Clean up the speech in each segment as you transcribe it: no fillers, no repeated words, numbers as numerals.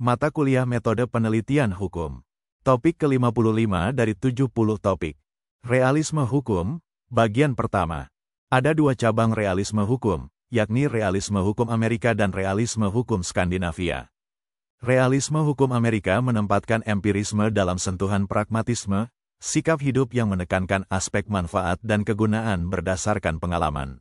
Mata kuliah Metode Penelitian Hukum. Topik ke-55 dari 70 topik. Realisme Hukum, bagian pertama. Ada dua cabang realisme hukum, yakni realisme hukum Amerika dan realisme hukum Skandinavia. Realisme hukum Amerika menempatkan empirisme dalam sentuhan pragmatisme, sikap hidup yang menekankan aspek manfaat dan kegunaan berdasarkan pengalaman.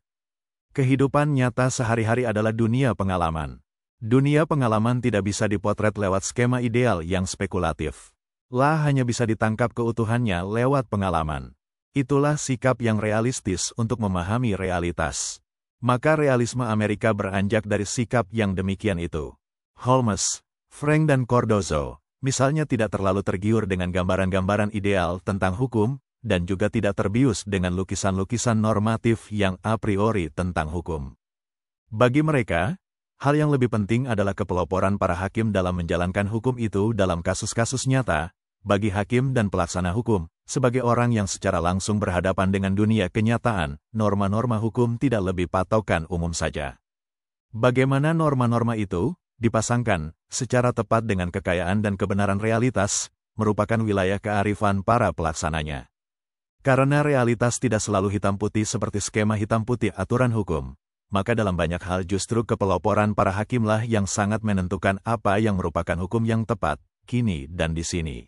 Kehidupan nyata sehari-hari adalah dunia pengalaman. Dunia pengalaman tidak bisa dipotret lewat skema ideal yang spekulatif. Hanya bisa ditangkap keutuhannya lewat pengalaman. Itulah sikap yang realistis untuk memahami realitas. Maka realisme Amerika beranjak dari sikap yang demikian itu. Holmes, Frank dan Cardozo, misalnya tidak terlalu tergiur dengan gambaran-gambaran ideal tentang hukum, dan juga tidak terbius dengan lukisan-lukisan normatif yang a priori tentang hukum. Bagi mereka, hal yang lebih penting adalah kepeloporan para hakim dalam menjalankan hukum itu dalam kasus-kasus nyata. Bagi hakim dan pelaksana hukum, sebagai orang yang secara langsung berhadapan dengan dunia kenyataan, norma-norma hukum tidak lebih patokan umum saja. Bagaimana norma-norma itu dipasangkan secara tepat dengan kekayaan dan kebenaran realitas, merupakan wilayah kearifan para pelaksananya. Karena realitas tidak selalu hitam putih seperti skema hitam putih aturan hukum, maka dalam banyak hal justru kepeloporan para hakimlah yang sangat menentukan apa yang merupakan hukum yang tepat, kini dan di sini.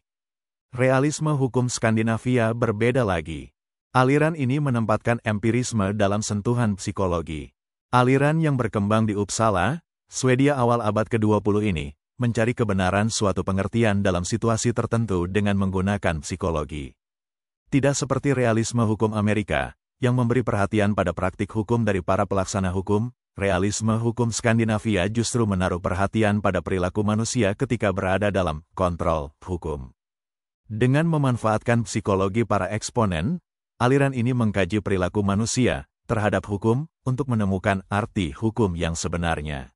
Realisme hukum Skandinavia berbeda lagi. Aliran ini menempatkan empirisme dalam sentuhan psikologi. Aliran yang berkembang di Uppsala, Swedia awal abad ke-20 ini, mencari kebenaran suatu pengertian dalam situasi tertentu dengan menggunakan psikologi. Tidak seperti realisme hukum Amerika, yang memberi perhatian pada praktik hukum dari para pelaksana hukum, realisme hukum Skandinavia justru menaruh perhatian pada perilaku manusia ketika berada dalam kontrol hukum. Dengan memanfaatkan psikologi para eksponen, aliran ini mengkaji perilaku manusia terhadap hukum untuk menemukan arti hukum yang sebenarnya.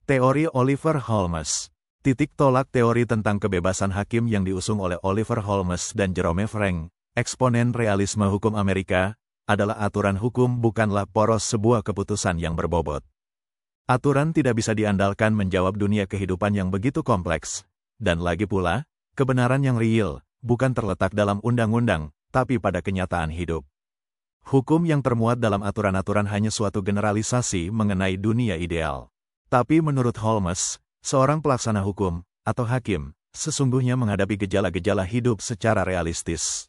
Teori Oliver Holmes. Titik tolak teori tentang kebebasan hakim yang diusung oleh Oliver Holmes dan Jerome Frank, eksponen realisme hukum Amerika, adalah aturan hukum bukanlah poros sebuah keputusan yang berbobot. Aturan tidak bisa diandalkan menjawab dunia kehidupan yang begitu kompleks, dan lagi pula, kebenaran yang real bukan terletak dalam undang-undang, tapi pada kenyataan hidup. Hukum yang termuat dalam aturan-aturan hanya suatu generalisasi mengenai dunia ideal. Tapi menurut Holmes, seorang pelaksana hukum, atau hakim, sesungguhnya menghadapi gejala-gejala hidup secara realistis.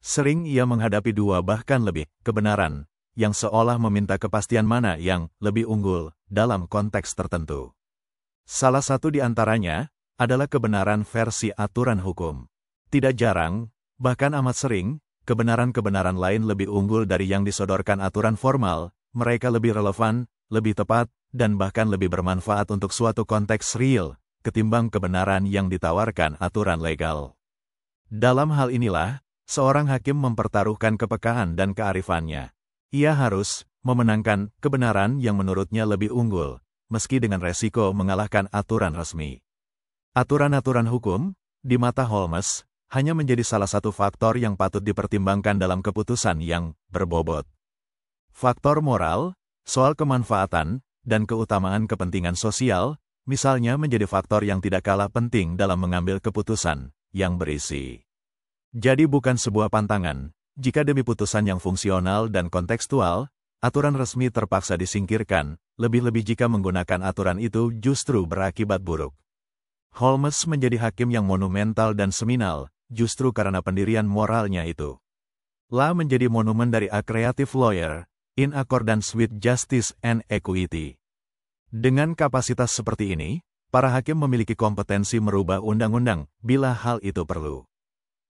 Sering ia menghadapi dua bahkan lebih kebenaran, yang seolah meminta kepastian mana yang lebih unggul dalam konteks tertentu. Salah satu di antaranya adalah kebenaran versi aturan hukum. Tidak jarang, bahkan amat sering, kebenaran-kebenaran lain lebih unggul dari yang disodorkan aturan formal, mereka lebih relevan, lebih tepat, dan bahkan lebih bermanfaat untuk suatu konteks real, ketimbang kebenaran yang ditawarkan aturan legal. Dalam hal inilah, seorang hakim mempertaruhkan kepekaan dan kearifannya. Ia harus memenangkan kebenaran yang menurutnya lebih unggul, meski dengan resiko mengalahkan aturan resmi. Aturan-aturan hukum, di mata Holmes, hanya menjadi salah satu faktor yang patut dipertimbangkan dalam keputusan yang berbobot. Faktor moral, soal kemanfaatan, dan keutamaan kepentingan sosial, misalnya menjadi faktor yang tidak kalah penting dalam mengambil keputusan yang berisi. Jadi bukan sebuah pantangan, jika demi putusan yang fungsional dan kontekstual, aturan resmi terpaksa disingkirkan, lebih-lebih jika menggunakan aturan itu justru berakibat buruk. Holmes menjadi hakim yang monumental dan seminal, justru karena pendirian moralnya itu. Menjadi monumen dari a creative lawyer, in accordance with justice and equity. Dengan kapasitas seperti ini, para hakim memiliki kompetensi merubah undang-undang, bila hal itu perlu.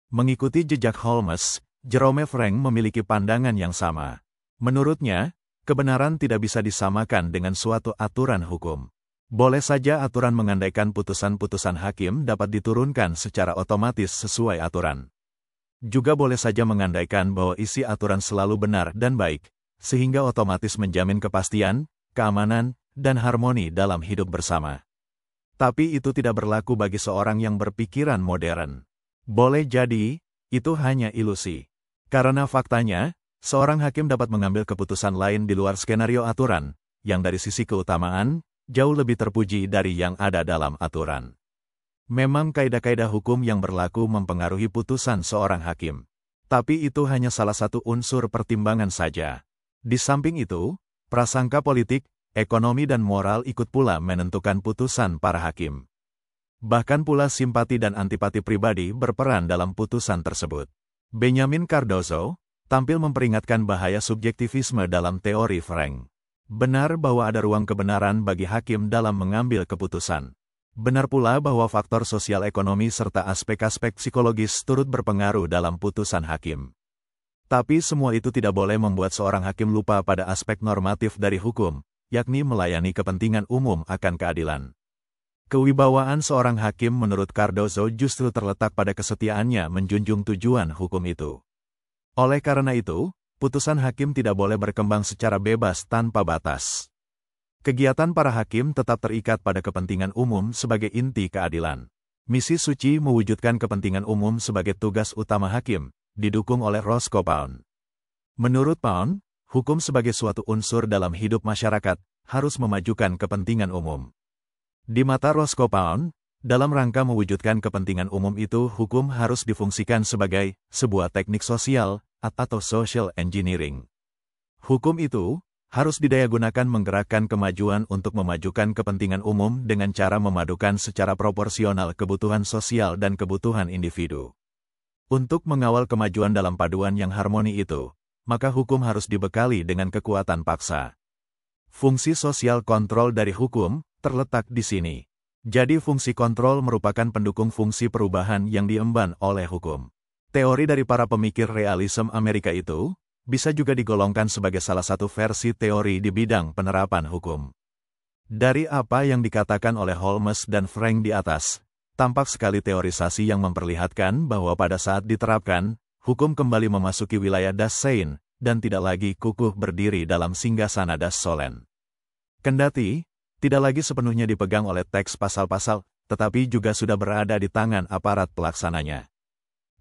Mengikuti jejak Holmes, Jerome Frank memiliki pandangan yang sama. Menurutnya, kebenaran tidak bisa disamakan dengan suatu aturan hukum. Boleh saja aturan mengandaikan putusan-putusan hakim dapat diturunkan secara otomatis sesuai aturan. Juga boleh saja mengandaikan bahwa isi aturan selalu benar dan baik, sehingga otomatis menjamin kepastian, keamanan, dan harmoni dalam hidup bersama. Tapi itu tidak berlaku bagi seorang yang berpikiran modern. Boleh jadi, itu hanya ilusi. Karena faktanya, seorang hakim dapat mengambil keputusan lain di luar skenario aturan, yang dari sisi keutamaan, jauh lebih terpuji dari yang ada dalam aturan. Memang kaidah-kaidah hukum yang berlaku mempengaruhi putusan seorang hakim. Tapi itu hanya salah satu unsur pertimbangan saja. Di samping itu, prasangka politik, ekonomi dan moral ikut pula menentukan putusan para hakim. Bahkan pula simpati dan antipati pribadi berperan dalam putusan tersebut. Benjamin Cardozo tampil memperingatkan bahaya subjektivisme dalam teori Frank. Benar bahwa ada ruang kebenaran bagi hakim dalam mengambil keputusan. Benar pula bahwa faktor sosial ekonomi serta aspek-aspek psikologis turut berpengaruh dalam putusan hakim. Tapi semua itu tidak boleh membuat seorang hakim lupa pada aspek normatif dari hukum, yakni melayani kepentingan umum akan keadilan. Kewibawaan seorang hakim menurut Cardozo justru terletak pada kesetiaannya menjunjung tujuan hukum itu. Oleh karena itu, putusan hakim tidak boleh berkembang secara bebas tanpa batas. Kegiatan para hakim tetap terikat pada kepentingan umum sebagai inti keadilan. Misi suci mewujudkan kepentingan umum sebagai tugas utama hakim, didukung oleh Roscoe Pound. Menurut Pound, hukum sebagai suatu unsur dalam hidup masyarakat harus memajukan kepentingan umum. Di mata Roscoe Pound, dalam rangka mewujudkan kepentingan umum itu, hukum harus difungsikan sebagai sebuah teknik sosial atau social engineering. Hukum itu harus didayagunakan menggerakkan kemajuan untuk memajukan kepentingan umum dengan cara memadukan secara proporsional kebutuhan sosial dan kebutuhan individu. Untuk mengawal kemajuan dalam paduan yang harmoni itu, maka hukum harus dibekali dengan kekuatan paksa. Fungsi sosial kontrol dari hukum terletak di sini. Jadi fungsi kontrol merupakan pendukung fungsi perubahan yang diemban oleh hukum. Teori dari para pemikir realisme Amerika itu bisa juga digolongkan sebagai salah satu versi teori di bidang penerapan hukum. Dari apa yang dikatakan oleh Holmes dan Frank di atas, tampak sekali teorisasi yang memperlihatkan bahwa pada saat diterapkan, hukum kembali memasuki wilayah das Sein, dan tidak lagi kukuh berdiri dalam singgasana das Solem. Kendati, tidak lagi sepenuhnya dipegang oleh teks pasal-pasal, tetapi juga sudah berada di tangan aparat pelaksananya.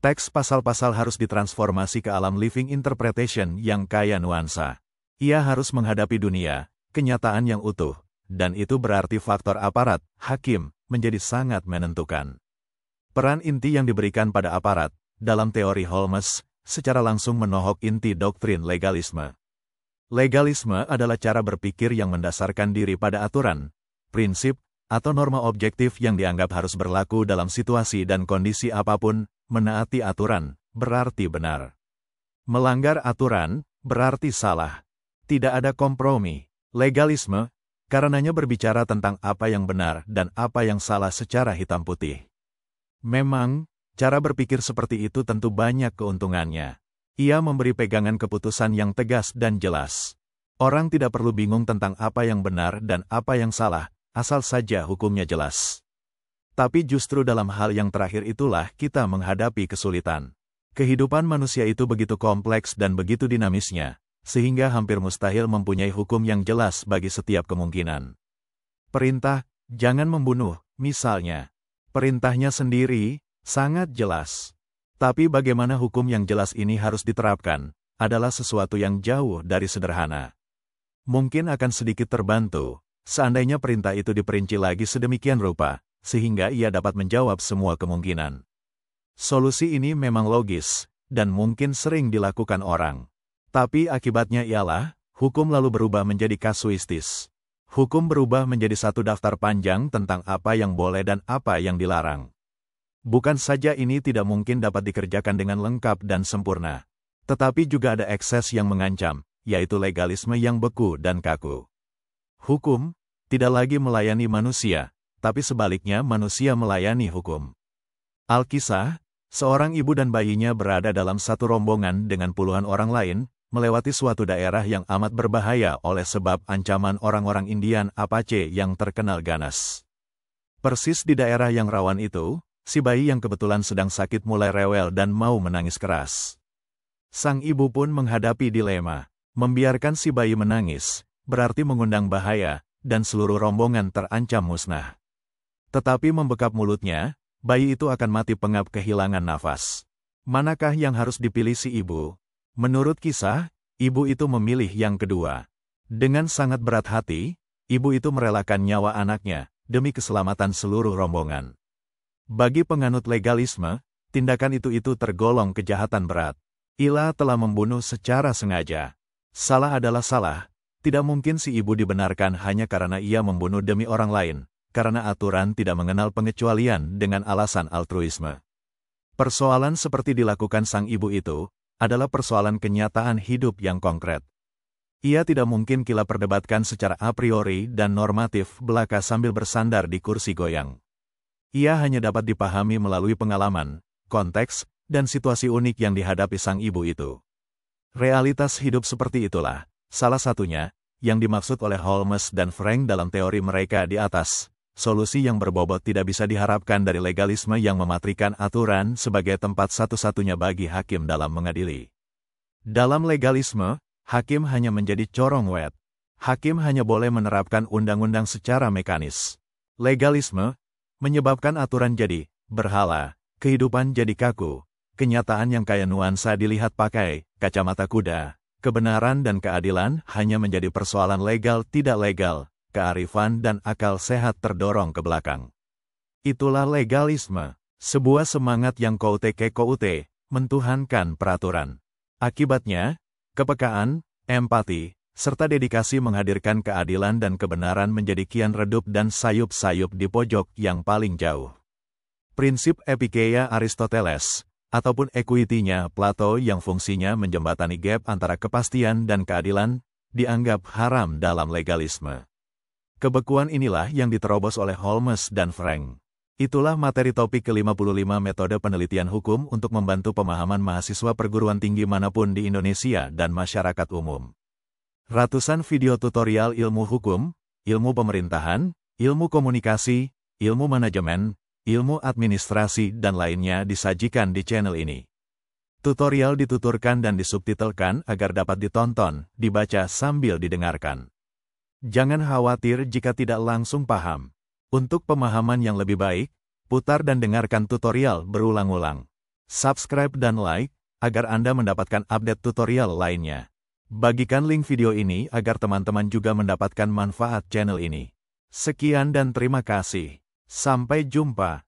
Teks pasal-pasal harus ditransformasi ke alam living interpretation yang kaya nuansa. Ia harus menghadapi dunia, kenyataan yang utuh, dan itu berarti faktor aparat, hakim, menjadi sangat menentukan. Peran inti yang diberikan pada aparat, dalam teori Holmes, secara langsung menohok inti doktrin legalisme. Legalisme adalah cara berpikir yang mendasarkan diri pada aturan, prinsip, atau norma objektif yang dianggap harus berlaku dalam situasi dan kondisi apapun. Menaati aturan berarti benar. Melanggar aturan berarti salah. Tidak ada kompromi. Legalisme, karenanya berbicara tentang apa yang benar dan apa yang salah secara hitam putih. Memang, cara berpikir seperti itu tentu banyak keuntungannya. Ia memberi pegangan keputusan yang tegas dan jelas. Orang tidak perlu bingung tentang apa yang benar dan apa yang salah, asal saja hukumnya jelas. Tapi justru dalam hal yang terakhir itulah kita menghadapi kesulitan. Kehidupan manusia itu begitu kompleks dan begitu dinamisnya, sehingga hampir mustahil mempunyai hukum yang jelas bagi setiap kemungkinan. Perintah, jangan membunuh, misalnya. Perintahnya sendiri, sangat jelas. Tapi bagaimana hukum yang jelas ini harus diterapkan, adalah sesuatu yang jauh dari sederhana. Mungkin akan sedikit terbantu, seandainya perintah itu diperinci lagi sedemikian rupa, sehingga ia dapat menjawab semua kemungkinan. Solusi ini memang logis, dan mungkin sering dilakukan orang. Tapi akibatnya ialah, hukum lalu berubah menjadi kasuistis. Hukum berubah menjadi satu daftar panjang tentang apa yang boleh dan apa yang dilarang. Bukan saja ini tidak mungkin dapat dikerjakan dengan lengkap dan sempurna, tetapi juga ada ekses yang mengancam, yaitu legalisme yang beku dan kaku. Hukum tidak lagi melayani manusia, tapi sebaliknya manusia melayani hukum. Alkisah, seorang ibu dan bayinya berada dalam satu rombongan dengan puluhan orang lain, melewati suatu daerah yang amat berbahaya oleh sebab ancaman orang-orang Indian Apache yang terkenal ganas. Persis di daerah yang rawan itu, si bayi yang kebetulan sedang sakit mulai rewel dan mau menangis keras. Sang ibu pun menghadapi dilema, membiarkan si bayi menangis, berarti mengundang bahaya, dan seluruh rombongan terancam musnah. Tetapi membekap mulutnya, bayi itu akan mati pengap kehilangan nafas. Manakah yang harus dipilih si ibu? Menurut kisah, ibu itu memilih yang kedua. Dengan sangat berat hati, ibu itu merelakan nyawa anaknya, demi keselamatan seluruh rombongan. Bagi penganut legalisme, tindakan itu tergolong kejahatan berat. Ila telah membunuh secara sengaja. Salah adalah salah. Tidak mungkin si ibu dibenarkan hanya karena ia membunuh demi orang lain, karena aturan tidak mengenal pengecualian dengan alasan altruisme. Persoalan seperti dilakukan sang ibu itu adalah persoalan kenyataan hidup yang konkret. Ia tidak mungkin kita perdebatkan secara a priori dan normatif belaka sambil bersandar di kursi goyang. Ia hanya dapat dipahami melalui pengalaman, konteks, dan situasi unik yang dihadapi sang ibu itu. Realitas hidup seperti itulah, salah satunya, yang dimaksud oleh Holmes dan Frank dalam teori mereka di atas. Solusi yang berbobot tidak bisa diharapkan dari legalisme yang mematrikan aturan sebagai tempat satu-satunya bagi hakim dalam mengadili. Dalam legalisme, hakim hanya menjadi corong wet. Hakim hanya boleh menerapkan undang-undang secara mekanis. Legalisme menyebabkan aturan jadi berhala, kehidupan jadi kaku, kenyataan yang kaya nuansa dilihat pakai kacamata kuda, kebenaran dan keadilan hanya menjadi persoalan legal tidak legal, kearifan dan akal sehat terdorong ke belakang. Itulah legalisme, sebuah semangat yang koute mentuhankan peraturan. Akibatnya, kepekaan, empati, serta dedikasi menghadirkan keadilan dan kebenaran menjadi kian redup dan sayup-sayup di pojok yang paling jauh. Prinsip epikeia Aristoteles, ataupun equity-nya Plato yang fungsinya menjembatani gap antara kepastian dan keadilan, dianggap haram dalam legalisme. Kebekuan inilah yang diterobos oleh Holmes dan Frank. Itulah materi topik ke-55 metode penelitian hukum untuk membantu pemahaman mahasiswa perguruan tinggi manapun di Indonesia dan masyarakat umum. Ratusan video tutorial ilmu hukum, ilmu pemerintahan, ilmu komunikasi, ilmu manajemen, ilmu administrasi dan lainnya disajikan di channel ini. Tutorial dituturkan dan disubtitelkan agar dapat ditonton, dibaca sambil didengarkan. Jangan khawatir jika tidak langsung paham. Untuk pemahaman yang lebih baik, putar dan dengarkan tutorial berulang-ulang. Subscribe dan like, agar Anda mendapatkan update tutorial lainnya. Bagikan link video ini agar teman-teman juga mendapatkan manfaat channel ini. Sekian dan terima kasih. Sampai jumpa.